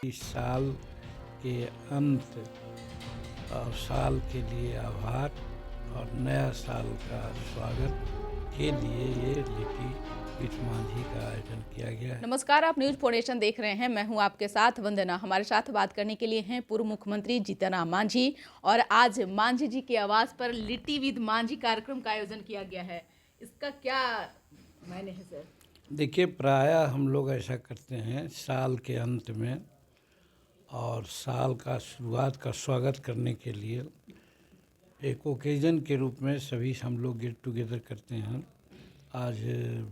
इस साल के अंत और साल के लिए आभार और नया साल का स्वागत के लिए ये लिट्टी विथ मांझी का आयोजन किया गया है। नमस्कार, आप न्यूज फोर्नेशन देख रहे हैं। मैं हूं आपके साथ वंदना। हमारे साथ बात करने के लिए हैं पूर्व मुख्यमंत्री जीतन राम मांझी और आज मांझी जी के आवास पर लिट्टी विद मांझी कार्यक्रम का आयोजन किया गया है। इसका क्या मायने है सर? देखिए, प्रायः हम लोग ऐसा करते हैं साल के अंत में और साल का शुरुआत का स्वागत करने के लिए एक ओकेजन के रूप में सभी हम लोग गेट टुगेदर करते हैं। आज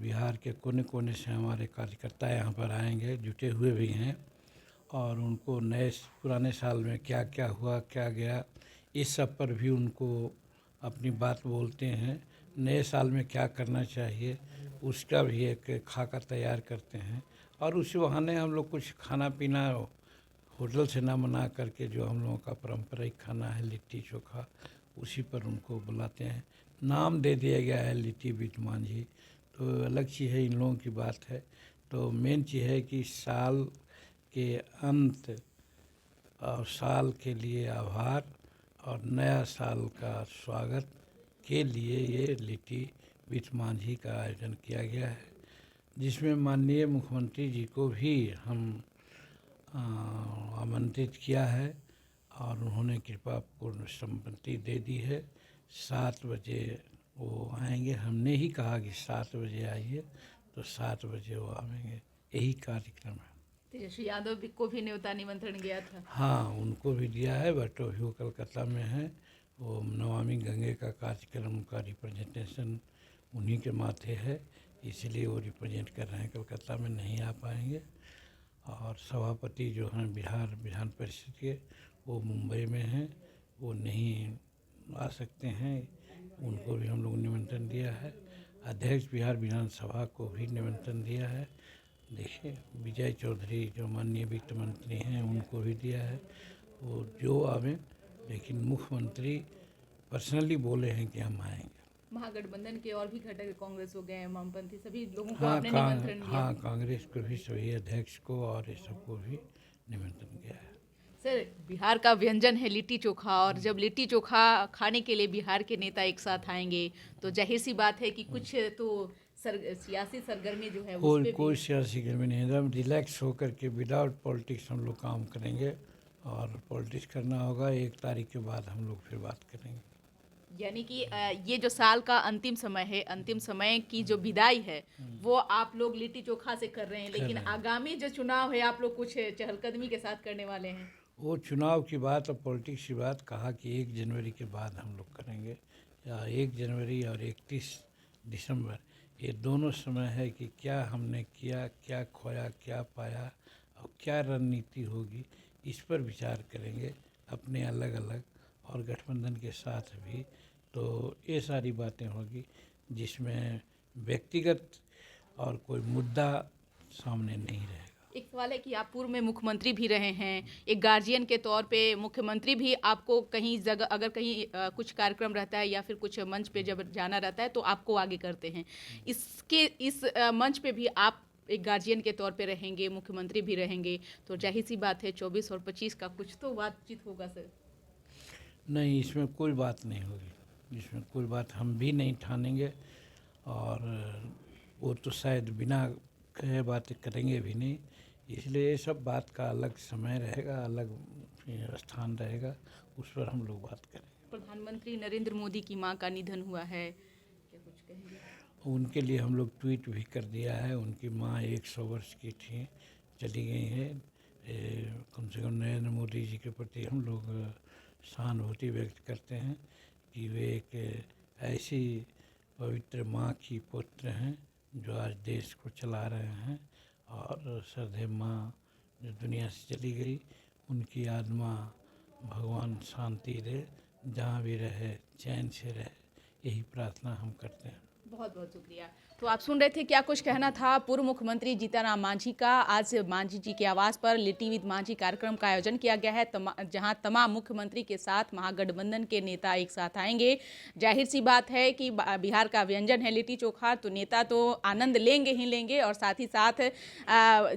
बिहार के कोने कोने से हमारे कार्यकर्ता यहाँ पर आएंगे, जुटे हुए भी हैं और उनको नए पुराने साल में क्या क्या हुआ, क्या गया, इस सब पर भी उनको अपनी बात बोलते हैं। नए साल में क्या करना चाहिए उसका भी एक खाका तैयार करते हैं और उसी बहाने हम लोग कुछ खाना पीना होटल से ना मना करके जो हम लोगों का पारंपरिक खाना है लिट्टी चोखा, उसी पर उनको बुलाते हैं। नाम दे दिया गया है लिट्टी विद मांझी, तो अलग चीज़ है, इन लोगों की बात है। तो मेन चीज़ है कि साल के अंत और साल के लिए आभार और नया साल का स्वागत के लिए ये लिट्टी विथ मांझी का आयोजन किया गया है, जिसमें माननीय मुख्यमंत्री जी को भी हम आमंत्रित किया है और उन्होंने कृपा पूर्ण सम्मति दे दी है। 7 बजे वो आएंगे। हमने ही कहा कि 7 बजे आइए, तो 7 बजे वो आएंगे। यही कार्यक्रम है। तेजस्वी यादव को भी न्योता निमंत्रण गया था। हाँ, उनको भी दिया है, बट अभी वो कलकत्ता में है। वो नमामि गंगे का कार्यक्रम का रिप्रेजेंटेशन उन्हीं के माथे है, इसलिए वो रिप्रेजेंट कर रहे हैं, कलकत्ता में नहीं आ पाएंगे। और सभापति जो हैं बिहार विधान परिषद के, वो मुंबई में हैं, वो नहीं आ सकते हैं, उनको भी हम लोग निमंत्रण दिया है। अध्यक्ष बिहार विधानसभा को भी निमंत्रण दिया है। देखिए, विजय चौधरी जो माननीय वित्त मंत्री हैं उनको भी दिया है, वो जो आवें, लेकिन मुख्यमंत्री पर्सनली बोले हैं कि हम आएंगे। महागठबंधन के और भी घटक कांग्रेस हो गए, वामपंथी, सभी लोगों को आपने निमंत्रण दिया। हाँ, कांग्रेस को भी, सभी अध्यक्ष को और ये सबको भी निमंत्रण दिया है। सर, बिहार का व्यंजन है लिट्टी चोखा और जब लिट्टी चोखा खाने के लिए बिहार के नेता एक साथ आएंगे तो जाहिर सी बात है कि कुछ तो सियासी सरगर्मी जो है उस पे कोई भी। सियासी गर्मी नहीं, एकदम रिलैक्स होकर के विदाउट पॉलिटिक्स हम लोग काम करेंगे और पॉलिटिक्स करना होगा 1 तारीख के बाद हम लोग फिर बात करेंगे। यानी कि ये जो साल का अंतिम समय है, अंतिम समय की जो विदाई है वो आप लोग लिट्टी चोखा से कर रहे हैं, लेकिन आगामी जो चुनाव है आप लोग कुछ चहलकदमी के साथ करने वाले हैं। वो चुनाव की बात और पॉलिटिक्स की बात कहा कि 1 जनवरी के बाद हम लोग करेंगे, या 1 जनवरी और 31 दिसंबर, ये दोनों समय है कि क्या हमने किया, क्या खोया, क्या पाया और क्या रणनीति होगी, इस पर विचार करेंगे अपने अलग अलग और गठबंधन के साथ भी। तो ये सारी बातें होगी जिसमें व्यक्तिगत और कोई मुद्दा सामने नहीं रहेगा। एक सवाल है कि आप पूर्व में मुख्यमंत्री भी रहे हैं, एक गार्जियन के तौर पे मुख्यमंत्री भी आपको कहीं जगह अगर कहीं कुछ कार्यक्रम रहता है या फिर कुछ मंच पे जब जाना रहता है तो आपको आगे करते हैं। इस मंच पे भी आप एक गार्जियन के तौर पे रहेंगे, मुख्यमंत्री भी रहेंगे, तो जाहिर सी बात है 24 और 25 का कुछ तो बातचीत होगा सर। नहीं, इसमें कोई बात नहीं होगी, इसमें कोई बात हम भी नहीं ठानेंगे और वो तो शायद बिना कहे बातें करेंगे भी नहीं, इसलिए ये सब बात का अलग समय रहेगा, अलग स्थान रहेगा, उस पर हम लोग बात करेंगे। प्रधानमंत्री नरेंद्र मोदी की मां का निधन हुआ है, क्या कुछ कहेंगे? उनके लिए हम लोग ट्वीट भी कर दिया है। उनकी माँ 100 वर्ष की थी, चली गई हैं। कम से कम नरेंद्र मोदी जी के प्रति हम लोग सहानुभूति व्यक्त करते हैं कि वे एक ऐसी पवित्र माँ की पुत्र हैं जो आज देश को चला रहे हैं, और श्रद्धेय माँ जो दुनिया से चली गई, उनकी आत्मा भगवान शांति दे, जहाँ भी रहे चैन से रहे, यही प्रार्थना हम करते हैं। बहुत बहुत शुक्रिया। तो आप सुन रहे थे क्या कुछ कहना था पूर्व मुख्यमंत्री जीतनराम मांझी का। आज मांझी जी के आवास पर लिट्टी विद मांझी कार्यक्रम का आयोजन किया गया है, जहां तमाम मुख्यमंत्री के साथ महागठबंधन के नेता एक साथ आएंगे। जाहिर सी बात है कि बिहार का व्यंजन है लिट्टी चोखा, तो नेता तो आनंद लेंगे ही लेंगे, और साथ ही साथ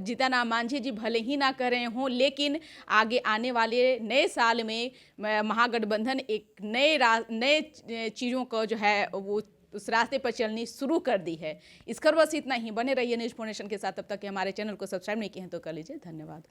जीतनराम मांझी जी भले ही ना कर रहे हों, लेकिन आगे आने वाले नए साल में महागठबंधन एक नए चीज़ों को जो है वो उस रास्ते पर चलनी शुरू कर दी है। इस खबर बस इतना ही। बने रहिए न्यूज़ 4 नेशन के साथ। तब तक के हमारे चैनल को सब्सक्राइब नहीं किए हैं तो कर लीजिए। धन्यवाद।